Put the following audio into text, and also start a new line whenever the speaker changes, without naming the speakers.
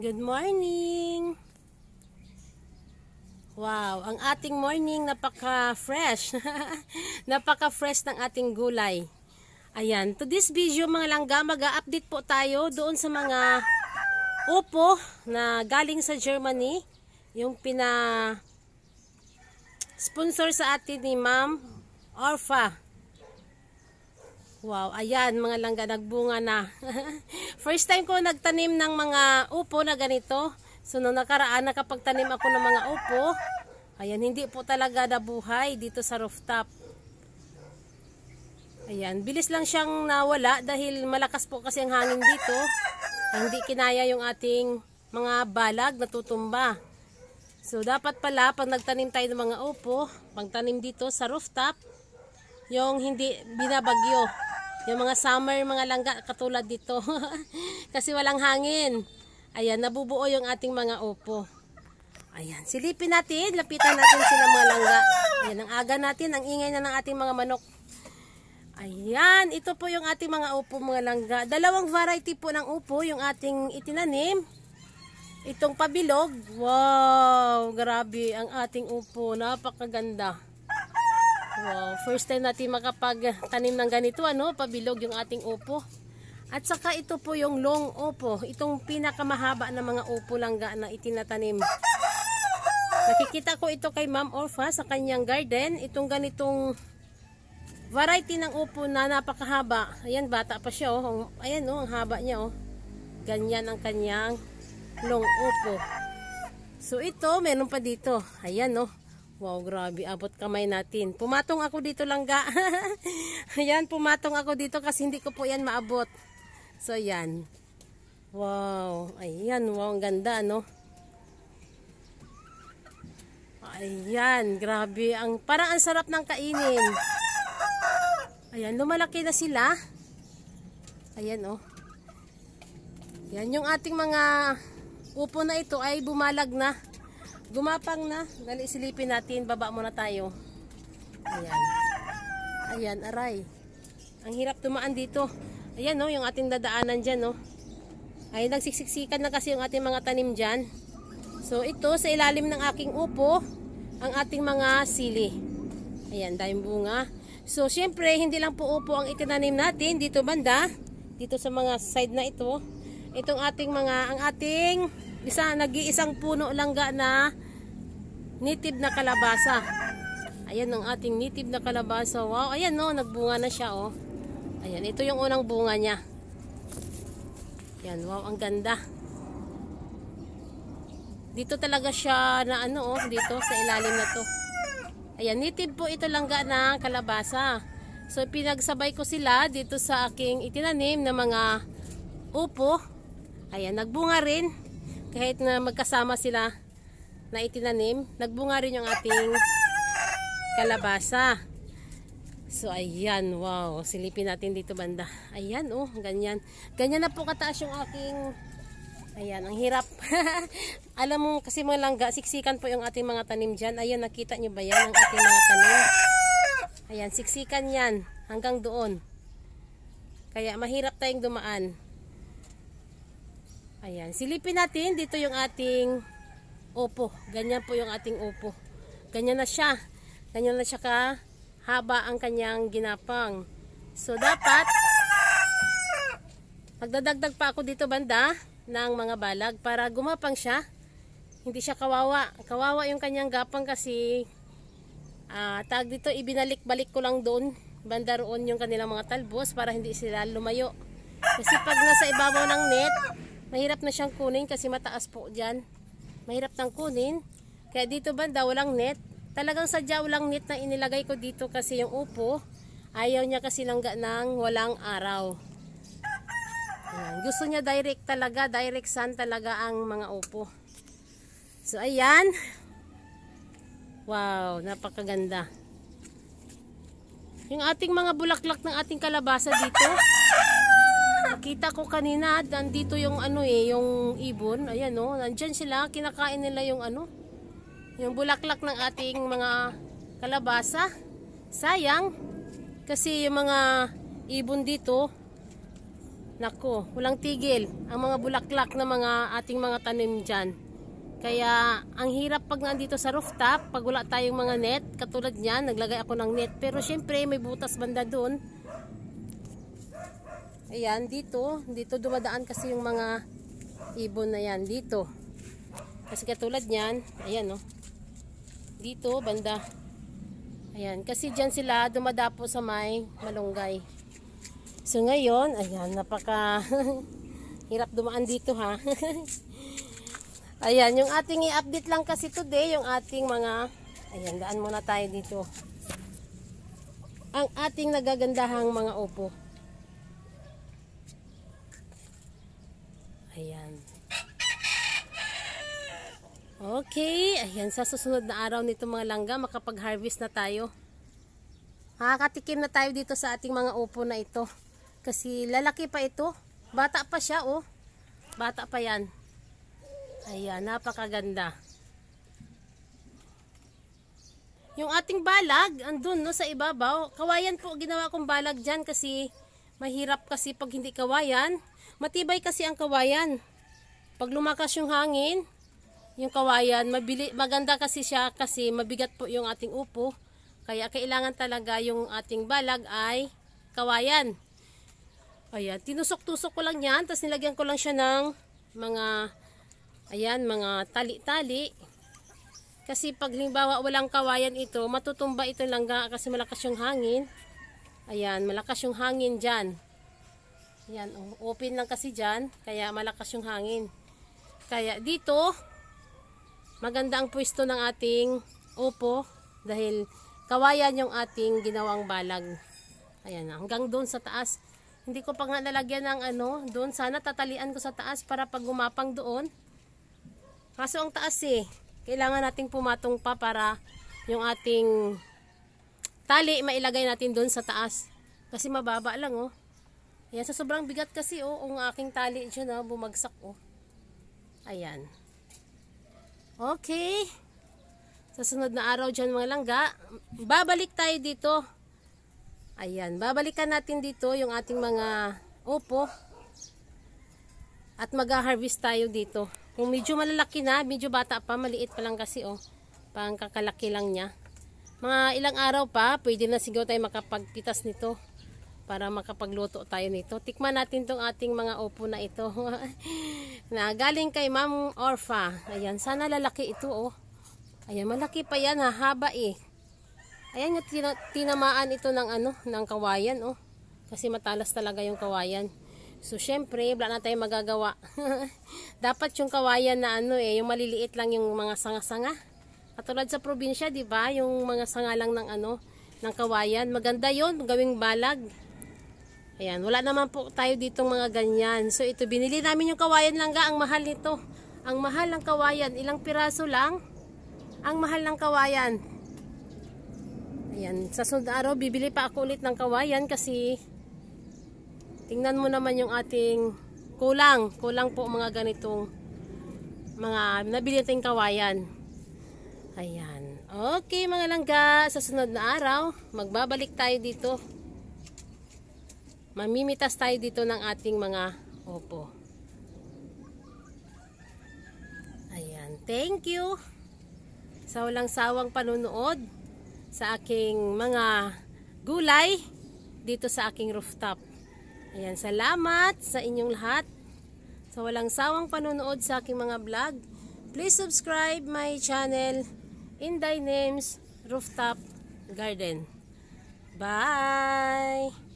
Good morning! Wow, ang ating morning napaka-fresh. Napaka-fresh ng ating gulay. Ayan, to this video mga langga, mag-update po tayo doon sa mga upo na galing sa Germany. Yung sponsor sa atin ni Ma'am Orfa. Wow, ayan mga langga, nagbunga na. First time ko nagtanim ng mga upo na ganito. So nung nakaraan nakapagtanim ako ng mga upo, ayan, hindi po talaga nabuhay dito sa rooftop. Ayan, bilis lang siyang nawala dahil malakas po kasi ang hangin dito. Hindi kinaya yung ating mga balag na tutumba. So dapat pala pag nagtanim tayo ng mga upo, pagtanim dito sa rooftop, yung hindi binabagyo. Yung mga summer, mga langga, katulad dito. Kasi walang hangin. Ayan, nabubuo yung ating mga upo. Ayan, silipin natin. Lapitan natin sila mga langga. Ayan, ang aga natin. Ang ingay na ng ating mga manok. Ayan, ito po yung ating mga upo mga langga. Dalawang variety po ng upo yung ating itinanim. Itong pabilog. Wow, grabe ang ating upo. Napakaganda. Wow, first time natin makapagtanim ng ganito, pabilog yung ating upo. At saka ito po yung long upo, itong pinakamahaba na mga upo langga na itinatanim. Nakikita ko ito kay Ma'am Orfa sa kanyang garden, itong ganitong variety ng upo na napakahaba. Ayan, bata pa siya, oh. Ayan, oh, ang haba niya, oh. Ganyan ang kanyang long upo. So ito, meron pa dito. Ayan, oh. Wow, grabe, abot kamay natin. Pumatong ako dito langga. Ayan, pumatong ako dito kasi hindi ko po yan maabot. So, yan. Wow, ayan, wow, ang ganda, no? Ayan, grabe. Parang ang sarap ng kainin. Ayan, lumalaki na sila. Ayan, oh. Yan, yung ating mga upo na ito ay bumalag na. Gumapang na. Dali, silipin natin. Baba muna tayo. Ayan. Ayan, aray. Ang hirap tumaan dito. Ayan, no, yung ating dadaanan dyan, no. Ay, nagsiksiksikan na kasi yung ating mga tanim dyan. So, ito, sa ilalim ng aking upo, ang ating mga sili. Ayan, dahil bunga. So, syempre, hindi lang po upo ang itinanim natin dito banda. Dito sa mga side na ito. Itong ating ang ating nag-iisang puno langga na native na kalabasa. Ayan ang ating native na kalabasa. Wow, ayan, no, nagbunga na siya, oh. Ayan, ito yung unang bunga niya. Ayan, wow, ang ganda. Dito talaga siya na oh, dito sa ilalim na to. Ayan, native po ito langga na kalabasa. So pinagsabay ko sila dito sa aking itinanim na mga upo. Ayan, nagbunga rin. Kahit na magkasama sila na itinanim, nagbunga rin yung ating kalabasa. So, ayan, wow. Silipin natin dito banda. Ayan, oh, ganyan. Ganyan na po kataas yung aking, ayan, ang hirap. Alam mo, kasi mga langga, siksikan po yung ating mga tanim dyan. Ayan, nakita nyo ba yan, ang ating mga tanim? Ayan, siksikan yan, hanggang doon. Kaya, mahirap tayong dumaan. Ayan, silipin natin, dito yung ating upo. Ganyan po yung ating upo. Ganyan na siya. Ganyan na siya kahaba ang kanyang ginapang. So, dapat, magdadagdag pa ako dito banda ng mga balag para gumapang siya. Hindi siya kawawa. Kawawa yung kanyang gapang kasi, tag dito, ibinalik-balik ko lang doon. Banda roon yung kanilang mga talbos para hindi sila lumayo. Kasi pag nasa ibabaw ng net, mahirap na siyang kunin kasi mataas po dyan. Mahirap nang kunin. Kaya dito banda walang net. Talagang sadya walang net na inilagay ko dito kasi yung upo, ayaw niya kasi langga ng walang araw. Ayan. Gusto niya direct talaga, direct sun talaga ang mga upo. So ayan. Wow, napakaganda. Yung ating mga bulaklak ng ating kalabasa dito. Nakita ko kanina, nandito yung yung ibon. Ayan, oh, nandyan sila, kinakain nila yung yung bulaklak ng ating mga kalabasa. Sayang kasi yung mga ibon dito Nako, walang tigil ang mga bulaklak na mga ating mga tanim dyan. Kaya ang hirap pag nandito sa rooftop, pag wala tayong mga net, katulad niyan, naglagay ako ng net. Pero syempre may butas banda doon. Ayan, dito dumadaan kasi yung mga ibon na yan, dito. Kasi katulad niyan, ayan dito, banda. Ayan, kasi dyan sila dumadapo sa may malunggay. So ngayon, ayan, napaka hirap dumaan dito ha. Ayan, yung ating i-update lang kasi today, yung ating mga, ayan, daan muna tayo dito. Ang ating nagagandahang mga upo. Ayan. Okay, ayan, sa susunod na araw nito mga langga, makapag-harvest na tayo. Makakatikim na tayo dito sa ating mga upo na ito. Kasi lalaki pa ito. Bata pa siya, oh. Bata pa yan. Ayan, napakaganda. Yung ating balag, andun sa ibabaw. Kawayan po, ginawa kong balag dyan kasi mahirap kasi pag hindi kawayan. Matibay kasi ang kawayan. Pag lumakas yung hangin, yung kawayan, maganda kasi siya kasi mabigat po yung ating upo. Kaya kailangan talaga yung ating balag ay kawayan. Ayan, tinusok-tusok ko lang yan, tapos nilagyan ko lang siya ng mga ayan, mga tali-tali. Kasi pag halimbawa walang kawayan ito, matutumba ito langga kasi malakas yung hangin. Ayan, malakas yung hangin dyan. Ayan, open lang kasi dyan, kaya malakas yung hangin. Kaya dito, maganda ang pwesto ng ating upo dahil kawayan yung ating ginawang balag. Ayan, hanggang doon sa taas. Hindi ko pa nga nalagyan ng doon. Sana tatalian ko sa taas para pag gumapang doon. Kaso ang taas kailangan nating pumatong pa para yung ating tali mailagay natin doon sa taas. Kasi mababa lang Ayan, sa sobrang bigat kasi ang aking tali dyan bumagsak Ayan. Okay. Sa sunod na araw dyan mga langga, babalik tayo dito. Ayan, babalikan natin dito yung ating mga upo. At mag-harvest tayo dito. Kung medyo malalaki na, medyo bata pa, maliit pa lang kasi pang kakalaki lang niya. Mga ilang araw pa, pwede na siguro tayo makapagpitas nito para makapagluto tayo nito. Tikman natin tong ating mga upo na ito. Na galing kay Ma'am Orfa. Ayan, sana lalaki ito Ayan, malaki pa yan haba Ayan yung tinamaan ito ng ng kawayan Kasi matalas talaga yung kawayan. So, syempre, wala na tayong magagawa. Dapat yung kawayan na yung maliliit lang yung mga sanga-sanga. Katulad sa probinsya, di ba? Yung mga sanga lang ng ng kawayan. Maganda yon, gawing balag. Ayan, wala naman po tayo ditong mga ganyan. So, ito, binili namin yung kawayan langga. Ang mahal nito. Ang mahal ng kawayan. Ilang piraso lang. Ang mahal ng kawayan. Ayan, sa sunod araw, bibili pa ako ulit ng kawayan kasi tingnan mo naman yung ating kulang po mga ganitong mga nabili nating kawayan. Ayan. Okay mga langga, sa sunod na araw, magbabalik tayo dito. Mamimitas tayo dito ng ating mga upo. Ayan. Thank you sa walang sawang panunood sa aking mga gulay dito sa aking rooftop. Ayan, salamat sa inyong lahat sa walang sawang panunood sa aking mga vlog. Please subscribe my channel Inday Names Rooftop Garden. Bye!